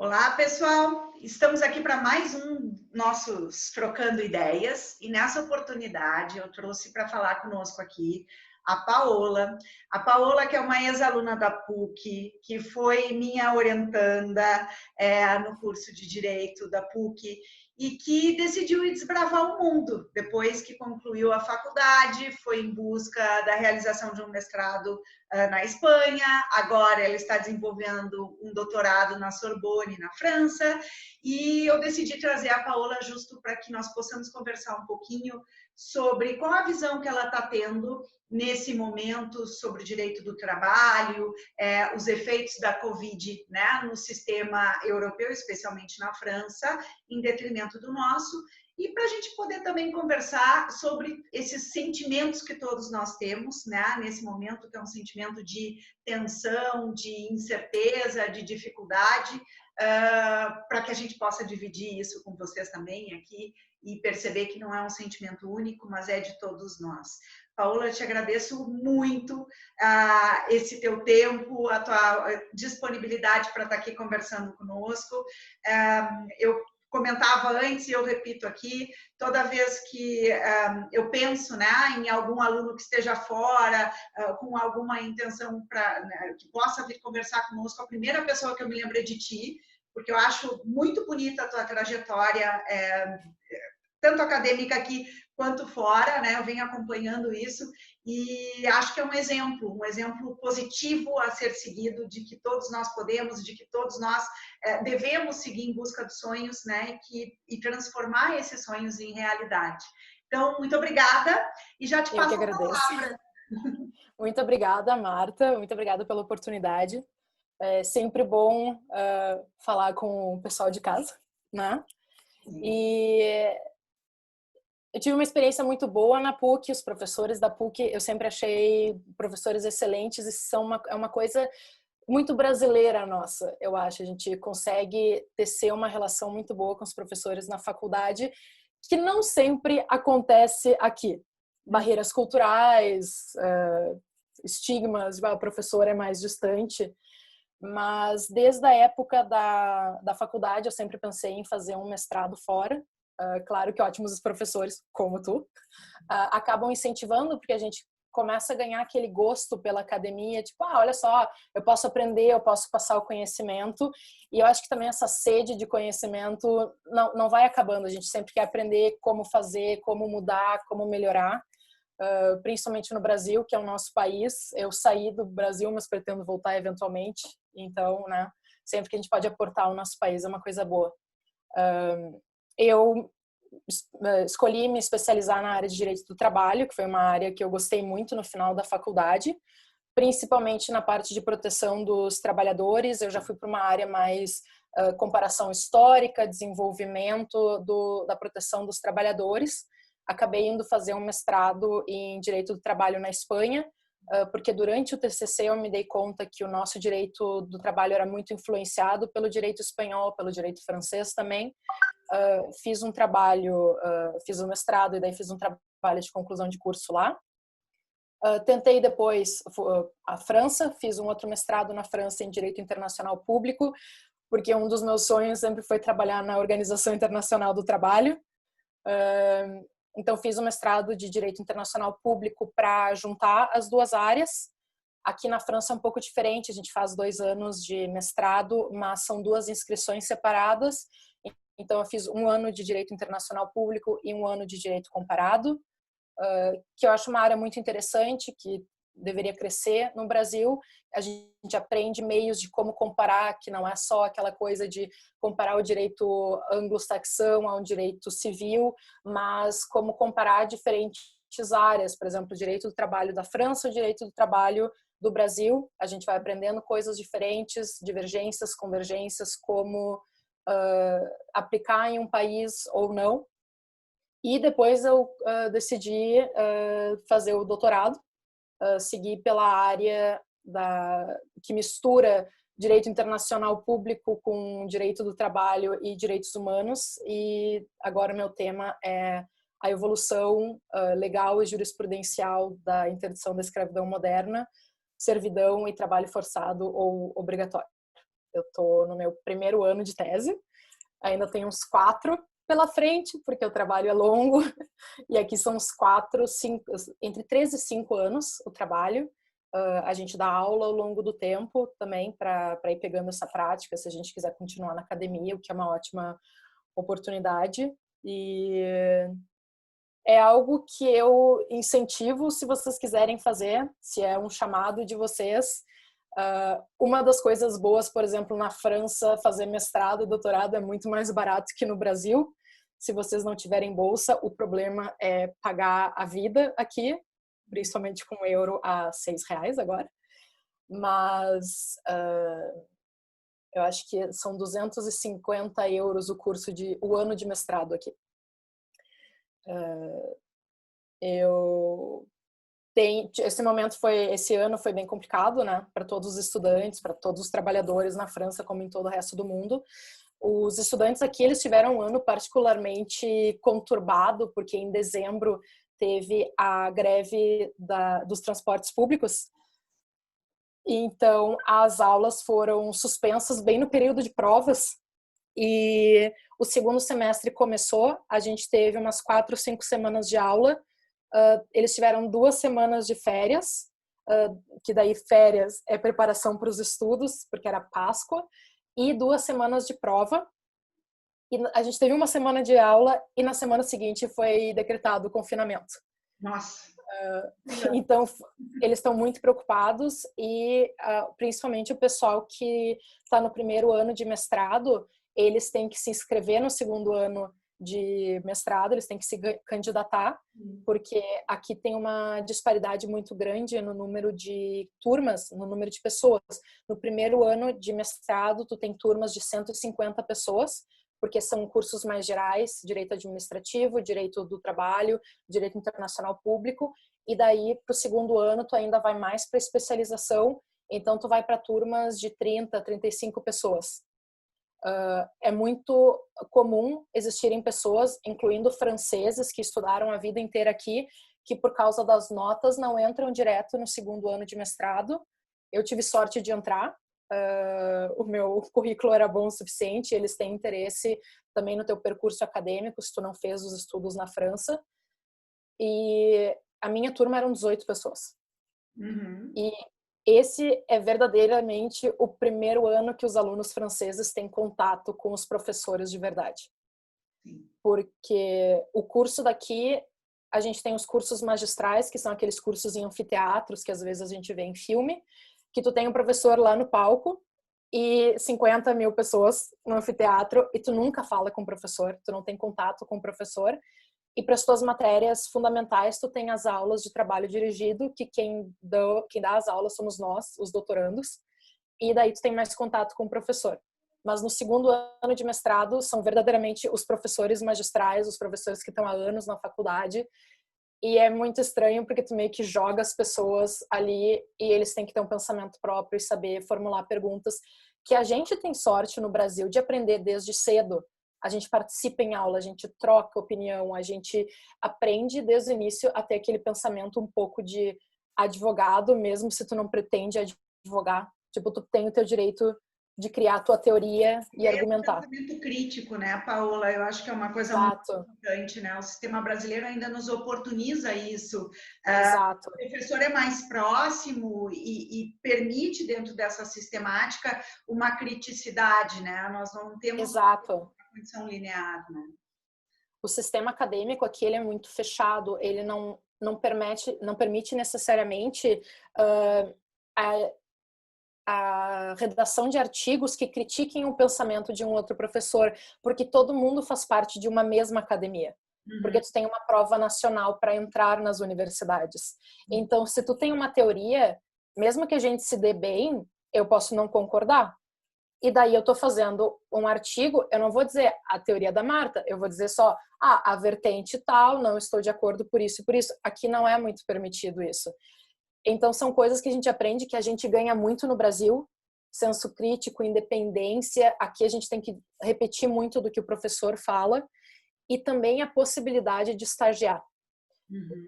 Olá, pessoal! Estamos aqui para mais um nossos Trocando Ideias e nessa oportunidade eu trouxe para falar conosco aqui a Paola. A Paola, que é uma ex-aluna da PUC, que foi minha orientanda no curso de Direito da PUC e que decidiu ir desbravar o mundo depois que concluiu a faculdade, foi em busca da realização de um mestrado na Espanha, agora ela está desenvolvendo um doutorado na Sorbonne, na França, e eu decidi trazer a Paola justo para que nós possamos conversar um pouquinho sobre qual a visão que ela está tendo nesse momento sobre o direito do trabalho, os efeitos da Covid, né, no sistema europeu, especialmente na França, em detrimento do nosso, e para a gente poder também conversar sobre esses sentimentos que todos nós temos, né, nesse momento, que é um sentimento de tensão, de incerteza, de dificuldade, para que a gente possa dividir isso com vocês também aqui e perceber que não é um sentimento único, mas é de todos nós. Paola, eu te agradeço muito esse teu tempo, a tua disponibilidade para estar aqui conversando conosco. Eu comentava antes e eu repito aqui, toda vez que eu penso, né, em algum aluno que esteja fora, com alguma intenção que possa vir conversar conosco, a primeira pessoa que eu me lembro é de ti, porque eu acho muito bonita a tua trajetória, tanto acadêmica aqui quanto fora, né? Eu venho acompanhando isso e acho que é um exemplo positivo a ser seguido de que todos nós podemos, de que todos nós devemos seguir em busca dos sonhos, né? E transformar esses sonhos em realidade. Então, muito obrigada e já te Eu que passo a agradeço. palavra. Muito obrigada, Marta. Muito obrigada pela oportunidade. É sempre bom falar com o pessoal de casa, né? E eu tive uma experiência muito boa na PUC. Os professores da PUC eu sempre achei professores excelentes e é uma coisa muito brasileira nossa, eu acho. A gente consegue tecer uma relação muito boa com os professores na faculdade, que não sempre acontece aqui. Barreiras culturais, estigmas, o professor é mais distante. Mas desde a época da faculdade eu sempre pensei em fazer um mestrado fora. Claro que ótimos professores, como tu, acabam incentivando, porque a gente começa a ganhar aquele gosto pela academia, tipo, olha só, eu posso aprender, eu posso passar o conhecimento, e eu acho que também essa sede de conhecimento não vai acabando, a gente sempre quer aprender como fazer, como mudar, como melhorar, principalmente no Brasil, que é o nosso país. Eu saí do Brasil, mas pretendo voltar eventualmente, então, né, sempre que a gente pode aportar ao nosso país é uma coisa boa. Eu escolhi me especializar na área de direito do trabalho, que foi uma área que eu gostei muito no final da faculdade, principalmente na parte de proteção dos trabalhadores. Eu já fui para uma área mais comparação histórica, desenvolvimento da proteção dos trabalhadores. Acabei indo fazer um mestrado em direito do trabalho na Espanha, porque durante o TCC eu me dei conta que o nosso direito do trabalho era muito influenciado pelo direito espanhol, pelo direito francês também. Fiz um trabalho, fiz um mestrado e daí fiz um trabalho de conclusão de curso lá. Tentei depois a França, fiz um outro mestrado na França em Direito Internacional Público, porque um dos meus sonhos sempre foi trabalhar na Organização Internacional do Trabalho. Então fiz um mestrado de Direito Internacional Público para juntar as duas áreas. Aqui na França é um pouco diferente, a gente faz 2 anos de mestrado, mas são 2 inscrições separadas. Então eu fiz 1 ano de Direito Internacional Público e 1 ano de Direito Comparado, que eu acho uma área muito interessante, que deveria crescer no Brasil. A gente aprende meios de como comparar, que não é só aquela coisa de comparar o direito anglo-saxão ao direito civil, mas como comparar diferentes áreas, por exemplo, o direito do trabalho da França, o direito do trabalho do Brasil. A gente vai aprendendo coisas diferentes, divergências, convergências, como aplicar em um país ou não. E depois eu decidi fazer o doutorado, seguir pela área que mistura direito internacional público com direito do trabalho e direitos humanos. E agora meu tema é a evolução legal e jurisprudencial da interdição da escravidão moderna, servidão e trabalho forçado ou obrigatório. Eu tô no meu primeiro ano de tese, ainda tenho uns 4 pela frente, porque o trabalho é longo, e aqui são uns 4, 5, entre 3 e 5 anos o trabalho. A gente dá aula ao longo do tempo também para ir pegando essa prática, se a gente quiser continuar na academia, o que é uma ótima oportunidade. E é algo que eu incentivo se vocês quiserem fazer, se é um chamado de vocês. Uma das coisas boas, por exemplo, na França, fazer mestrado e doutorado é muito mais barato que no Brasil. Se vocês não tiverem bolsa, o problema é pagar a vida aqui, principalmente com euro a R$ 6 agora. Mas eu acho que são 250 euros o ano de mestrado aqui. Esse ano foi bem complicado, né, para todos os estudantes, para todos os trabalhadores na França, como em todo o resto do mundo. Os estudantes aqui, eles tiveram um ano particularmente conturbado, porque em dezembro teve a greve dos transportes públicos. Então, as aulas foram suspensas bem no período de provas. E o segundo semestre começou, a gente teve umas 4 ou 5 semanas de aula. Eles tiveram 2 semanas de férias, que daí férias é preparação para os estudos, porque era Páscoa, e 2 semanas de prova. E a gente teve uma semana de aula e na semana seguinte foi decretado o confinamento. Nossa! Então, eles estão muito preocupados e principalmente o pessoal que está no primeiro ano de mestrado, eles têm que se inscrever no segundo ano de mestrado, eles têm que se candidatar, porque aqui tem uma disparidade muito grande no número de turmas, no número de pessoas. No primeiro ano de mestrado, tu tem turmas de 150 pessoas, porque são cursos mais gerais, direito administrativo, direito do trabalho, direito internacional público, e daí para o segundo ano tu ainda vai mais para especialização, então tu vai para turmas de 30, 35 pessoas. É muito comum existirem pessoas, incluindo franceses que estudaram a vida inteira aqui, que por causa das notas não entram direto no segundo ano de mestrado. Eu tive sorte de entrar, o meu currículo era bom o suficiente, eles têm interesse também no teu percurso acadêmico, se tu não fez os estudos na França. E a minha turma eram 18 pessoas. Uhum. E esse é verdadeiramente o primeiro ano que os alunos franceses têm contato com os professores de verdade. Sim. Porque o curso daqui, a gente tem os cursos magistrais, que são aqueles cursos em anfiteatros, que às vezes a gente vê em filme, que tu tem um professor lá no palco e 50 mil pessoas no anfiteatro e tu nunca fala com o professor, tu não tem contato com o professor. E para as tuas matérias fundamentais, tu tem as aulas de trabalho dirigido, que quem dá as aulas somos nós, os doutorandos, e daí tu tem mais contato com o professor. Mas no segundo ano de mestrado, são verdadeiramente os professores magistrais, os professores que estão há anos na faculdade, e é muito estranho porque tu meio que joga as pessoas ali e eles têm que ter um pensamento próprio e saber formular perguntas, que a gente tem sorte no Brasil de aprender desde cedo. A gente participa em aula, a gente troca opinião, a gente aprende desde o início a ter aquele pensamento um pouco de advogado, mesmo se tu não pretende advogar. Tipo, tu tem o teu direito de criar a tua teoria e argumentar. Pensamento crítico, né, Paola? Eu acho que é uma coisa muito importante, né? O sistema brasileiro ainda nos oportuniza isso. Exato. O professor é mais próximo e permite, dentro dessa sistemática, uma criticidade, né? Nós não temos Exato. uma condição linear, né? O sistema acadêmico aqui ele é muito fechado, ele não permite necessariamente a redação de artigos que critiquem o pensamento de um outro professor, porque todo mundo faz parte de uma mesma academia. Porque tu tem uma prova nacional para entrar nas universidades. Então, se tu tem uma teoria, mesmo que a gente se dê bem, eu posso não concordar. E daí eu tô fazendo um artigo, eu não vou dizer a teoria da Marta, eu vou dizer só, a vertente tal, não estou de acordo por isso e por isso. Aqui não é muito permitido isso. Então, são coisas que a gente aprende, que a gente ganha muito no Brasil, senso crítico, independência. Aqui a gente tem que repetir muito do que o professor fala e também a possibilidade de estagiar.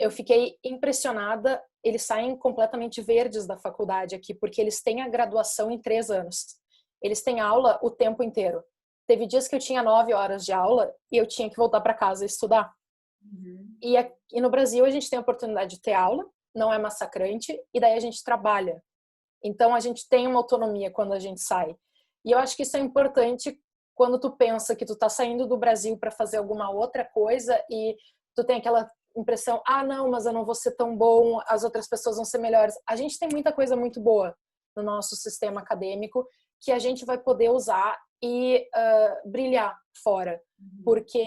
Eu fiquei impressionada, eles saem completamente verdes da faculdade aqui, porque eles têm a graduação em 3 anos. eles têm aula o tempo inteiro. Teve dias que eu tinha 9 horas de aula e eu tinha que voltar para casa e estudar. E no Brasil a gente tem a oportunidade de ter aula, não é massacrante, e daí a gente trabalha. Então a gente tem uma autonomia quando a gente sai. E eu acho que isso é importante quando tu pensa que tu tá saindo do Brasil para fazer alguma outra coisa e tu tem aquela impressão, não, mas eu não vou ser tão bom, as outras pessoas vão ser melhores. A gente tem muita coisa muito boa no nosso sistema acadêmico que a gente vai poder usar e brilhar fora. Porque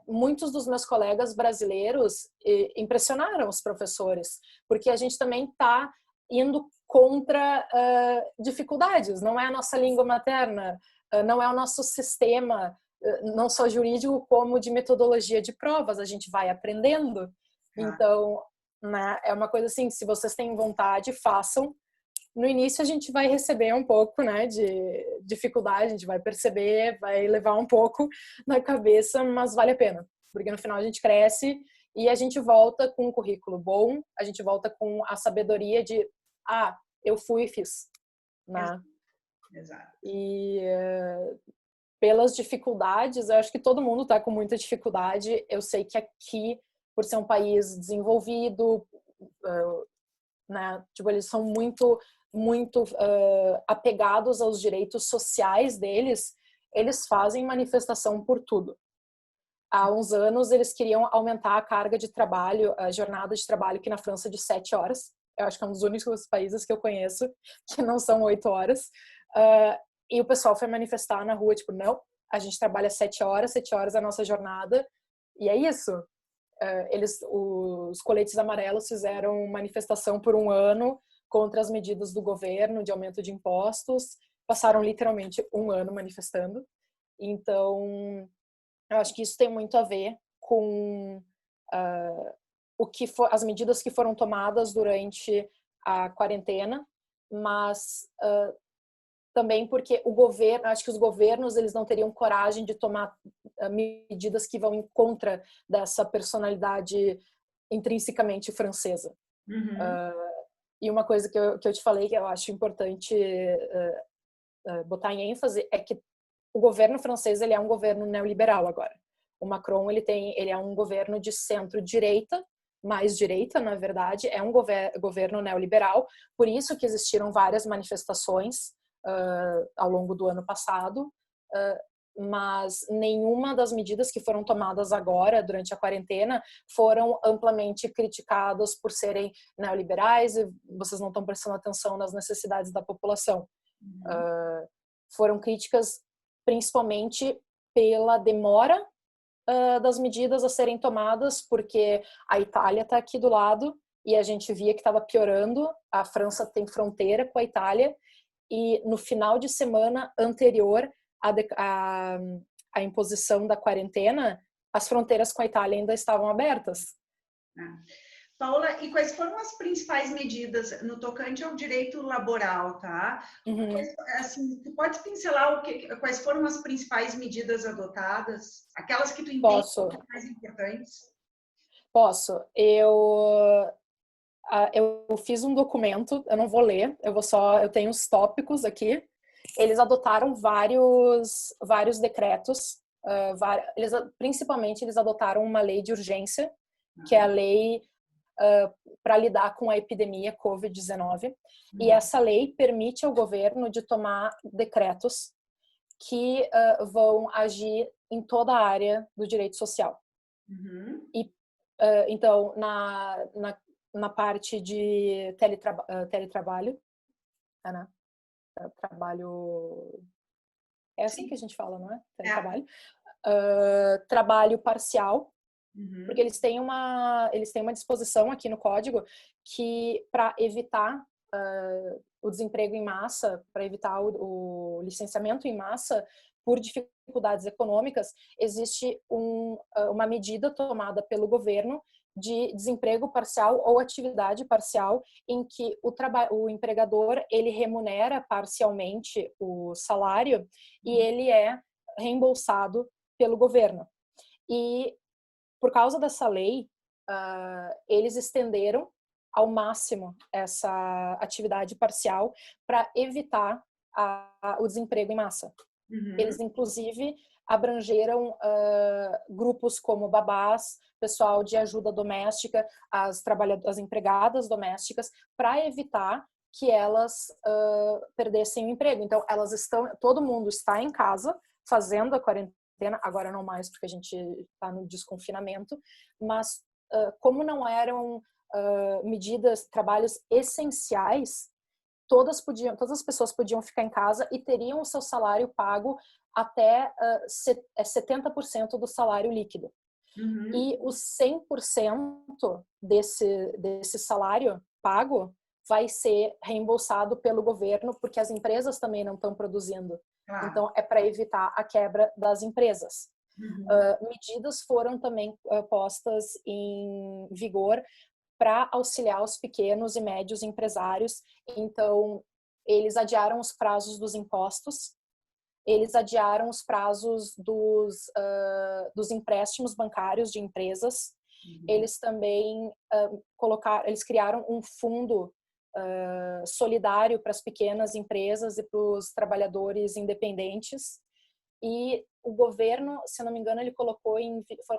muitos dos meus colegas brasileiros impressionaram os professores, porque a gente também está indo contra dificuldades, não é a nossa língua materna, não é o nosso sistema, não só jurídico, como de metodologia de provas, a gente vai aprendendo. Então, né, é uma coisa assim, se vocês têm vontade, façam. No início a gente vai receber um pouco, né, de dificuldade, a gente vai perceber, vai levar um pouco na cabeça, mas vale a pena, porque no final a gente cresce e a gente volta com um currículo bom, a gente volta com a sabedoria de, eu fui e fiz, né? Exato. E pelas dificuldades, eu acho que todo mundo está com muita dificuldade. Eu sei que aqui, por ser um país desenvolvido, né, tipo, eles são muito apegados aos direitos sociais deles, eles fazem manifestação por tudo. Há uns anos, eles queriam aumentar a carga de trabalho, a jornada de trabalho aqui na França de 7 horas. Eu acho que é um dos únicos países que eu conheço que não são 8 horas. E o pessoal foi manifestar na rua, tipo, não, a gente trabalha 7 horas é a nossa jornada. E é isso. Os coletes amarelos fizeram manifestação por um ano contra as medidas do governo de aumento de impostos. Passaram literalmente um ano manifestando. Então, eu acho que isso tem muito a ver com as medidas que foram tomadas durante a quarentena, mas também porque acho que os governos eles não teriam coragem de tomar medidas que vão em contra dessa personalidade intrinsecamente francesa. E uma coisa que eu te falei que eu acho importante botar em ênfase é que o governo francês ele é um governo neoliberal agora. O Macron ele é um governo de centro-direita, mais direita, na verdade, é um governo neoliberal, por isso que existiram várias manifestações ao longo do ano passado, mas nenhuma das medidas que foram tomadas agora, durante a quarentena, foram amplamente criticadas por serem neoliberais e vocês não estão prestando atenção nas necessidades da população. Foram críticas principalmente pela demora das medidas a serem tomadas, porque a Itália está aqui do lado e a gente via que estava piorando, a França tem fronteira com a Itália, e no final de semana anterior à imposição da quarentena, as fronteiras com a Itália ainda estavam abertas. Paula, e quais foram as principais medidas no tocante ao direito laboral, tá? Assim, tu pode pincelar quais foram as principais medidas adotadas? Aquelas que tu entende Posso. mais importantes? Posso. Eu fiz um documento, eu não vou ler, eu tenho os tópicos aqui. Eles adotaram vários decretos, principalmente eles adotaram uma lei de urgência, que é a lei para lidar com a epidemia COVID-19. E essa lei permite ao governo de tomar decretos que vão agir em toda a área do direito social. E, então, na parte de teletrabalho, né? Trabalho... É assim Sim. que a gente fala, não é? Teletrabalho. Trabalho parcial, porque eles têm uma disposição aqui no código que, para evitar o desemprego em massa, para evitar o licenciamento em massa por dificuldades econômicas, existe uma medida tomada pelo governo de desemprego parcial ou atividade parcial, em que o empregador ele remunera parcialmente o salário e ele é reembolsado pelo governo. E por causa dessa lei, eles estenderam ao máximo essa atividade parcial para evitar o desemprego em massa. Eles, Uhum. inclusive, abrangeram grupos como babás, pessoal de ajuda doméstica, as empregadas domésticas, para evitar que elas perdessem o emprego. Então, todo mundo está em casa fazendo a quarentena, agora não mais porque a gente está no desconfinamento, mas como não eram medidas, trabalhos essenciais, todas as pessoas podiam ficar em casa e teriam o seu salário pago até 70% do salário líquido. Uhum. E os 100% desse salário pago vai ser reembolsado pelo governo, porque as empresas também não estão produzindo. Claro. Então, é para evitar a quebra das empresas. Uhum. Medidas foram também postas em vigor para auxiliar os pequenos e médios empresários. Então, eles adiaram os prazos dos impostos, eles adiaram os prazos dos empréstimos bancários de empresas. Uhum. Eles também eles criaram um fundo solidário para as pequenas empresas e para os trabalhadores independentes. E o governo, se eu não me engano, ele colocou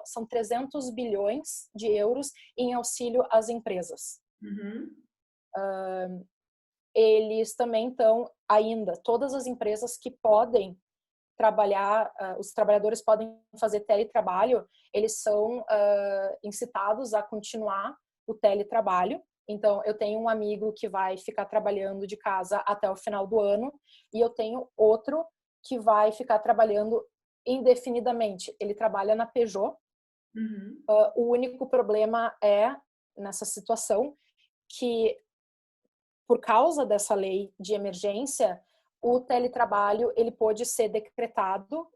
são 300 bilhões de euros em auxílio às empresas. Uhum. Eles também estão ainda, todas as empresas que podem trabalhar, os trabalhadores podem fazer teletrabalho, eles são incitados a continuar o teletrabalho. Então, eu tenho um amigo que vai ficar trabalhando de casa até o final do ano e eu tenho outro que vai ficar trabalhando indefinidamente. Ele trabalha na Peugeot. Uhum. O único problema nessa situação, que por causa dessa lei de emergência, o teletrabalho ele pode ser decretado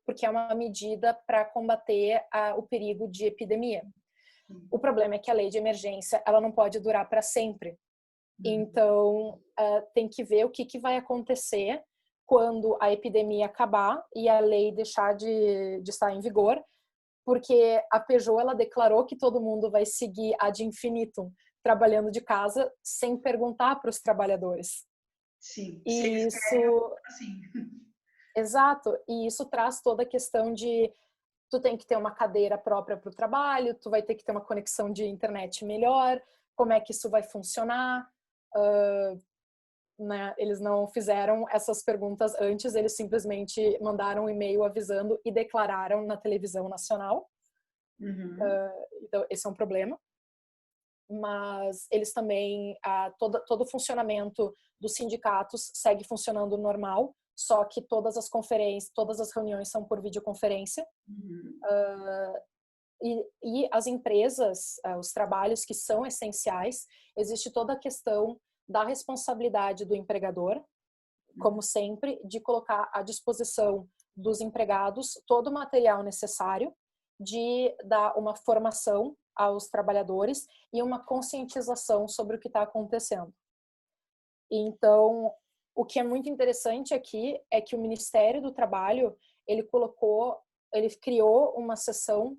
porque é uma medida para combater o perigo de epidemia. O problema é que a lei de emergência ela não pode durar para sempre. Então, tem que ver o que vai acontecer quando a epidemia acabar e a lei deixar de estar em vigor, porque a Peugeot ela declarou que todo mundo vai seguir ad infinitum trabalhando de casa sem perguntar para os trabalhadores. Sim, se E eles querem, isso, assim. exato, e isso traz toda a questão de tu tem que ter uma cadeira própria para o trabalho, tu vai ter que ter uma conexão de internet melhor, como é que isso vai funcionar? Né? Eles não fizeram essas perguntas antes, eles simplesmente mandaram um e-mail avisando e declararam na televisão nacional. Uhum. Então, esse é um problema. Mas eles também, todo o funcionamento dos sindicatos segue funcionando normal, só que todas as conferências, todas as reuniões são por videoconferência. Uhum. E as empresas, os trabalhos que são essenciais, existe toda a questão da responsabilidade do empregador, como sempre, de colocar à disposição dos empregados todo o material necessário, de dar uma formação aos trabalhadores e uma conscientização sobre o que está acontecendo. Então, o que é muito interessante aqui é que o Ministério do Trabalho, ele criou uma seção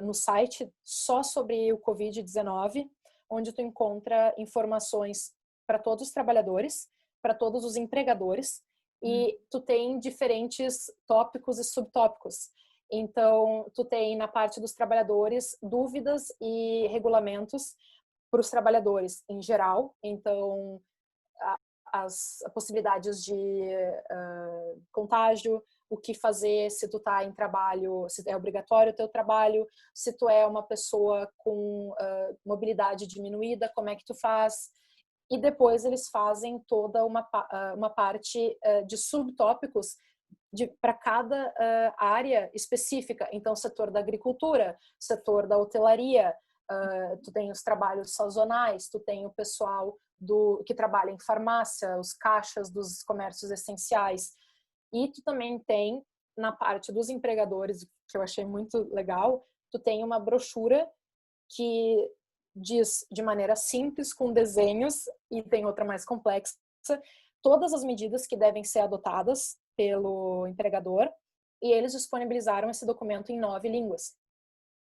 no site só sobre o Covid-19, onde tu encontra informações para todos os trabalhadores, para todos os empregadores, e tu tem diferentes tópicos e subtópicos. Então, tu tem na parte dos trabalhadores dúvidas e regulamentos para os trabalhadores em geral. Então, as possibilidades de contágio, o que fazer se tu tá em trabalho, se é obrigatório o teu trabalho, se tu é uma pessoa com mobilidade diminuída, como é que tu faz? E depois eles fazem toda uma parte de subtópicos para cada área específica. Então, setor da agricultura, setor da hotelaria, tu tem os trabalhos sazonais, tu tem o pessoal que trabalha em farmácia, os caixas dos comércios essenciais. E tu também tem, na parte dos empregadores, que eu achei muito legal, tu tem uma brochura que diz de maneira simples, com desenhos, e tem outra mais complexa, todas as medidas que devem ser adotadas pelo empregador, e eles disponibilizaram esse documento em 9 línguas.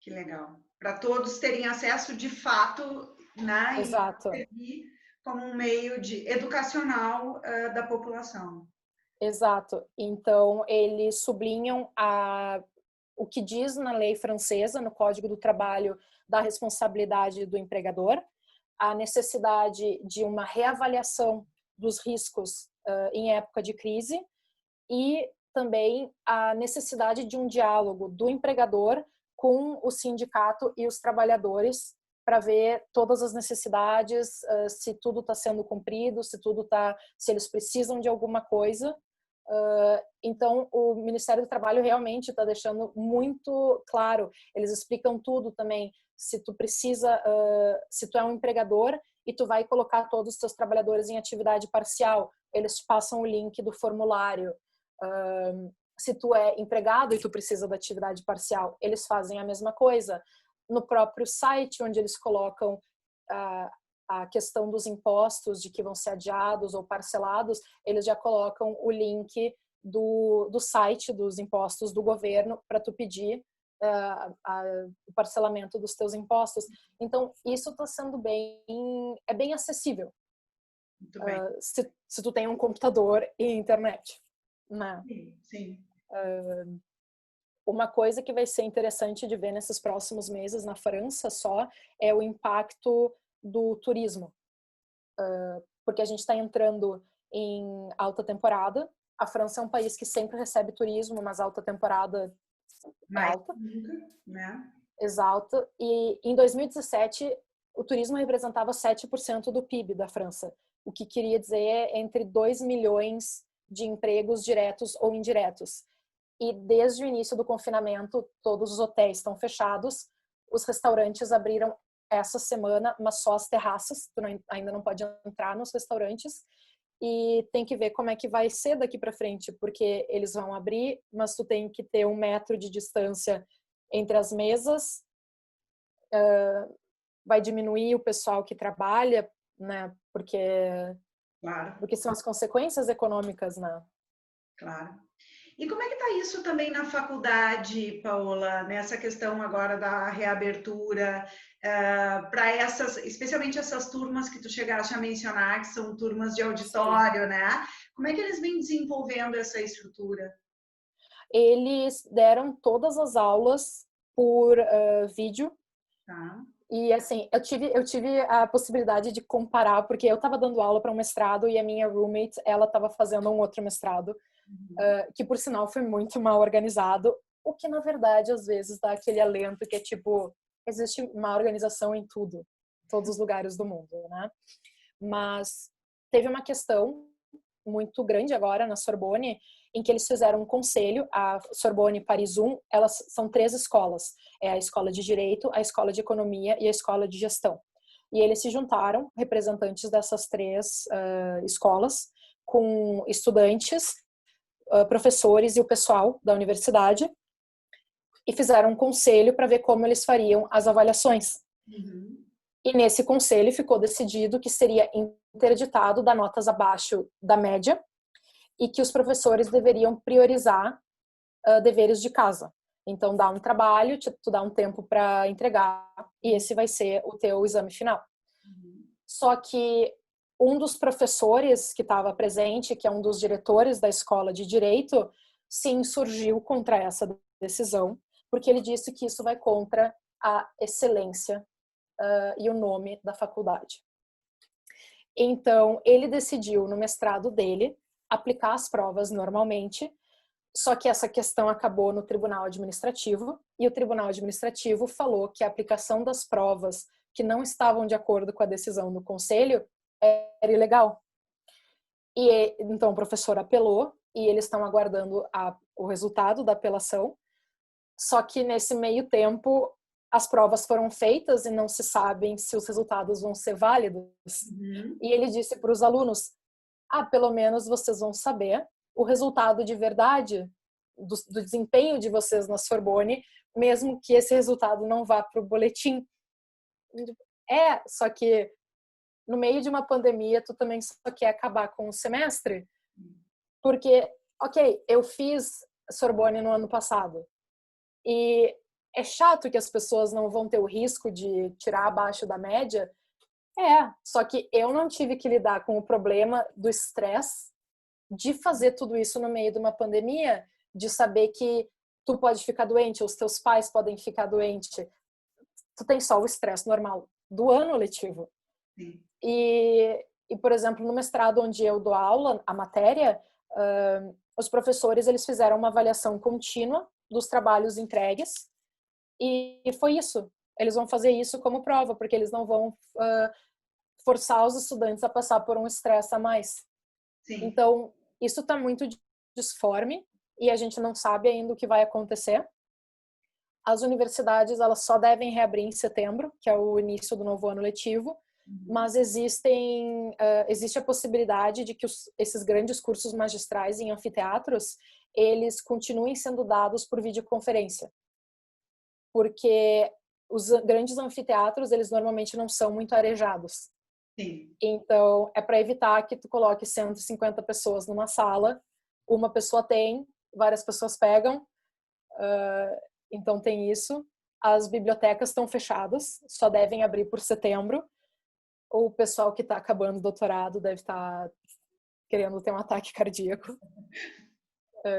Que legal. Para todos terem acesso de fato, né? Exato. E como um meio de educacional da população. Exato. Então, eles sublinham o que diz na lei francesa, no Código do Trabalho, da responsabilidade do empregador, a necessidade de uma reavaliação dos riscos em época de crise e também a necessidade de um diálogo do empregador com o sindicato e os trabalhadores para ver todas as necessidades, se tudo está sendo cumprido, se eles precisam de alguma coisa. Então, o Ministério do Trabalho realmente está deixando muito claro. Eles explicam tudo também. Se tu precisa, se tu é um empregador e tu vai colocar todos os teus trabalhadores em atividade parcial, eles te passam o link do formulário. Se tu é empregado e tu precisa da atividade parcial, eles fazem a mesma coisa. No próprio site, onde eles colocam a questão dos impostos, de que vão ser adiados ou parcelados, eles já colocam o link do site dos impostos do governo para tu pedir o parcelamento dos teus impostos. Então, isso está sendo bem acessível. Muito bem. Se tu tem um computador e internet. Né? Sim. Uma coisa que vai ser interessante de ver nesses próximos meses na França só é o impacto do turismo. Porque a gente está entrando em alta temporada. A França é um país que sempre recebe turismo, mas alta temporada é alta. Né? Exato. E em 2017, o turismo representava 7% do PIB da França, o que queria dizer entre 2 milhões de empregos diretos ou indiretos. E desde o início do confinamento, todos os hotéis estão fechados, os restaurantes abriram essa semana, mas só as terraças, tu ainda não pode entrar nos restaurantes, e tem que ver como é que vai ser daqui para frente, porque eles vão abrir, mas tu tem que ter 1 metro de distância entre as mesas, vai diminuir o pessoal que trabalha, né, porque são as consequências econômicas, né? Claro. E como é que está isso também na faculdade, Paola, nessa questão agora da reabertura, para especialmente essas turmas que tu chegaste a mencionar, que são turmas de auditório, né? Como é que eles vêm desenvolvendo essa estrutura? Eles deram todas as aulas por vídeo. Tá. E assim, eu tive a possibilidade de comparar, porque eu estava dando aula para um mestrado e a minha roommate, ela estava fazendo um outro mestrado, que por sinal foi muito mal organizado, o que na verdade às vezes dá aquele alento que é tipo, existe má organização em tudo, todos os lugares do mundo, né? Mas teve uma questão muito grande agora na Sorbonne, em que eles fizeram um conselho, a Sorbonne Paris 1, elas são 3 escolas, é a escola de Direito, a escola de Economia e a escola de Gestão. E eles se juntaram, representantes dessas 3 escolas, com estudantes, professores e o pessoal da universidade, e fizeram um conselho para ver como eles fariam as avaliações. E nesse conselho ficou decidido que seria interditado dar notas abaixo da média e que os professores deveriam priorizar deveres de casa. Então, dá um trabalho, tu dá um tempo para entregar e esse vai ser o teu exame final. Só que um dos professores que estava presente, que é um dos diretores da escola de Direito, se insurgiu contra essa decisão, porque ele disse que isso vai contra a excelência e o nome da faculdade. Então, ele decidiu, no mestrado dele, aplicar as provas normalmente, só que essa questão acabou no Tribunal Administrativo, e o Tribunal Administrativo falou que a aplicação das provas que não estavam de acordo com a decisão do Conselho era ilegal. E então o professor apelou, e eles estão aguardando o resultado da apelação, só que nesse meio tempo as provas foram feitas e não se sabem se os resultados vão ser válidos. E ele disse para os alunos, pelo menos vocês vão saber o resultado de verdade do desempenho de vocês na Sorbonne, mesmo que esse resultado não vá para o boletim. Só que no meio de uma pandemia, tu também só quer acabar com o semestre, porque, ok, eu fiz Sorbonne no ano passado, e é chato que as pessoas não vão ter o risco de tirar abaixo da média, Só que eu não tive que lidar com o problema do estresse de fazer tudo isso no meio de uma pandemia, de saber que tu pode ficar doente, os teus pais podem ficar doentes. Tu tem só o estresse normal do ano letivo. Sim. E, por exemplo, no mestrado onde eu dou aula, a matéria, os professores eles fizeram uma avaliação contínua dos trabalhos entregues e foi isso. Eles vão fazer isso como prova, porque eles não vão forçar os estudantes a passar por um estresse a mais. Sim. Então, isso está muito disforme e a gente não sabe ainda o que vai acontecer. As universidades elas só devem reabrir em setembro, que é o início do novo ano letivo, mas existe a possibilidade de que esses grandes cursos magistrais em anfiteatros, eles continuem sendo dados por videoconferência. Porque os grandes anfiteatros, eles normalmente não são muito arejados. Sim. Então, é para evitar que tu coloque 150 pessoas numa sala, uma pessoa tem, várias pessoas pegam, então tem isso. As bibliotecas estão fechadas, só devem abrir por setembro. O pessoal que está acabando o doutorado deve estar querendo ter um ataque cardíaco.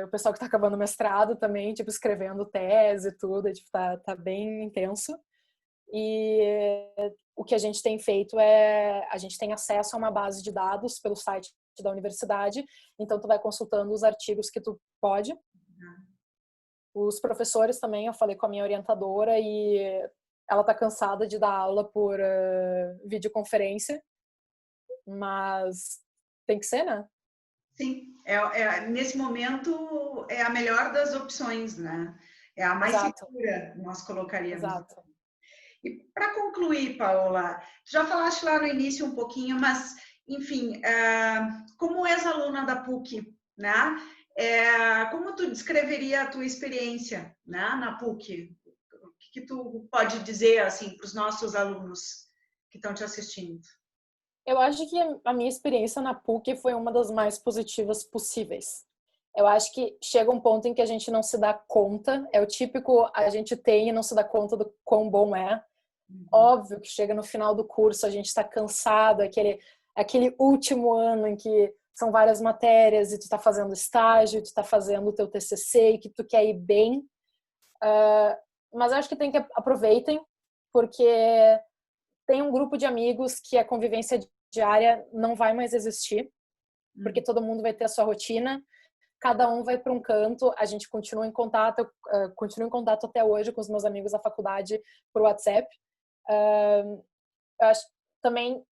O pessoal que está acabando o mestrado também, tipo, escrevendo tese e tudo, tipo, tá bem intenso. E o que a gente tem feito a gente tem acesso a uma base de dados pelo site da universidade, então tu vai consultando os artigos que tu pode. Os professores também, eu falei com a minha orientadora e ela tá cansada de dar aula por videoconferência, mas tem que ser, né? Sim, nesse momento é a melhor das opções, né? É a mais Exato. segura, nós colocaríamos. Exato. E para concluir, Paola, já falaste lá no início um pouquinho, mas, enfim, como ex-aluna da PUC, né? Como tu descreveria a tua experiência, né, na PUC? O que tu pode dizer, assim, para os nossos alunos que estão te assistindo? Eu acho que a minha experiência na PUC foi uma das mais positivas possíveis. Eu acho que chega um ponto em que a gente não se dá conta, é o típico a gente tem e não se dá conta do quão bom é. Óbvio que chega no final do curso, a gente está cansado, aquele último ano em que são várias matérias e tu está fazendo estágio, tu está fazendo o teu TCC e que tu quer ir bem. Mas acho que tem que aproveitem, porque tem um grupo de amigos que a convivência diária não vai mais existir, porque todo mundo vai ter a sua rotina, cada um vai para um canto, a gente continua em contato, continuo em contato até hoje com os meus amigos da faculdade por WhatsApp. Eu acho também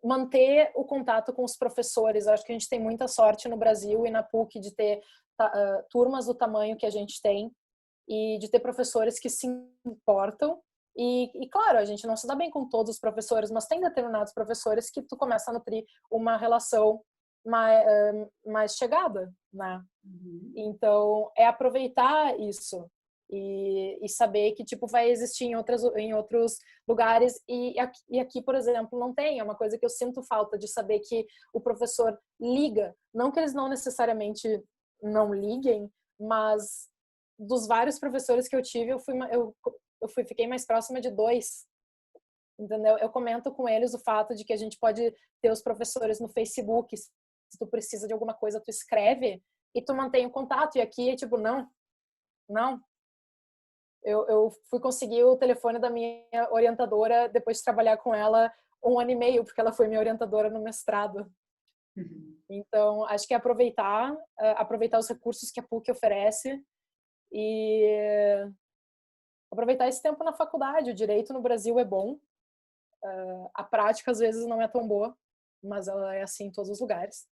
manter o contato com os professores. Eu acho que a gente tem muita sorte no Brasil e na PUC de ter turmas do tamanho que a gente tem e de ter professores que se importam. E claro, a gente não se dá bem com todos os professores, mas tem determinados professores que tu começa a nutrir uma relação mais chegada, né? Então, é aproveitar isso e saber que, tipo, vai existir em outros lugares e aqui, por exemplo, não tem. É uma coisa que eu sinto falta de saber que o professor liga. Não que eles não necessariamente não liguem, mas dos vários professores que eu tive, fiquei mais próxima de 2. Entendeu? Eu comento com eles o fato de que a gente pode ter os professores no Facebook. Se tu precisa de alguma coisa, tu escreve e tu mantém o contato. E aqui é tipo, não. Eu fui conseguir o telefone da minha orientadora depois de trabalhar com ela 1 ano e meio, porque ela foi minha orientadora no mestrado. Então, acho que é aproveitar os recursos que a PUC oferece e aproveitar esse tempo na faculdade. O direito no Brasil é bom. A prática, às vezes, não é tão boa, mas ela é assim em todos os lugares.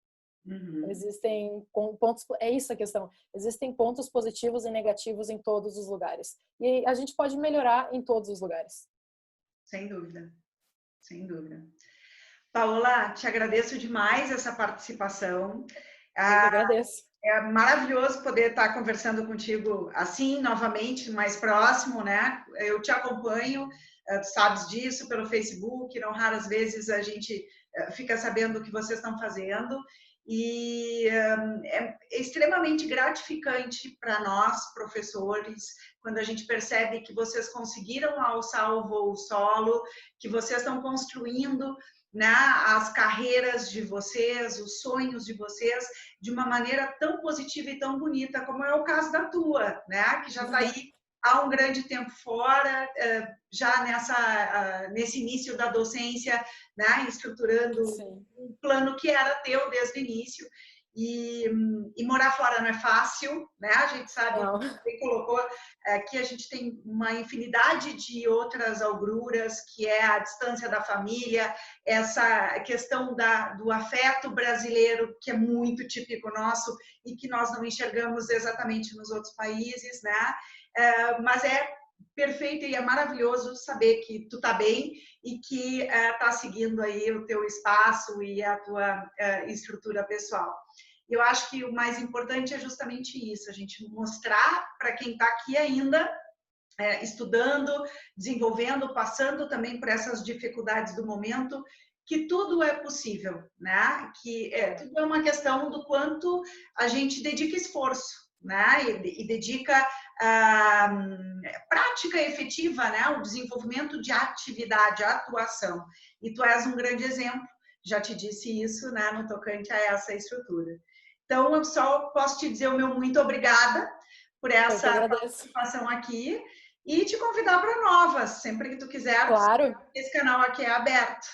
Existem pontos, é isso a questão. Existem pontos positivos e negativos em todos os lugares. E a gente pode melhorar em todos os lugares. Sem dúvida, sem dúvida. Paola, te agradeço demais essa participação. Eu que agradeço. É maravilhoso poder estar conversando contigo assim, novamente, mais próximo, né? Eu te acompanho, tu sabes disso, pelo Facebook, não raras vezes a gente fica sabendo o que vocês estão fazendo. E é extremamente gratificante para nós, professores, quando a gente percebe que vocês conseguiram alçar o voo solo, que vocês estão construindo, né, as carreiras de vocês, os sonhos de vocês, de uma maneira tão positiva e tão bonita, como é o caso da tua, né, que já está aí há um grande tempo fora, já nesse início da docência, né, estruturando Sim. um plano que era teu desde o início. E morar fora não é fácil, né? A gente sabe, você colocou que a gente tem uma infinidade de outras agruras, que é a distância da família, essa questão do afeto brasileiro, que é muito típico nosso e que nós não enxergamos exatamente nos outros países, né? Mas é perfeito e é maravilhoso saber que tu tá bem e que tá seguindo aí o teu espaço e a tua estrutura pessoal. Eu acho que o mais importante é justamente isso, a gente mostrar para quem está aqui ainda, estudando, desenvolvendo, passando também por essas dificuldades do momento, que tudo é possível, né? Que tudo é uma questão do quanto a gente dedica esforço, né? E dedica prática efetiva, né? O desenvolvimento de atividade, atuação. E tu és um grande exemplo, já te disse isso, né? No tocante a essa estrutura. Então, eu só posso te dizer o meu muito obrigada por essa participação aqui e te convidar para novas, sempre que tu quiser. Claro. Esse canal aqui é aberto.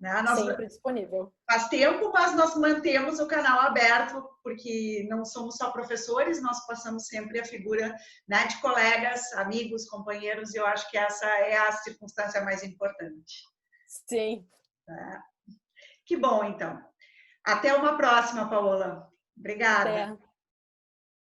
Né? Sempre disponível. Faz tempo, mas nós mantemos o canal aberto, porque não somos só professores, nós passamos sempre a figura, né, de colegas, amigos, companheiros, e eu acho que essa é a circunstância mais importante. Sim. Que bom, então. Até uma próxima, Paola. Obrigada. Até.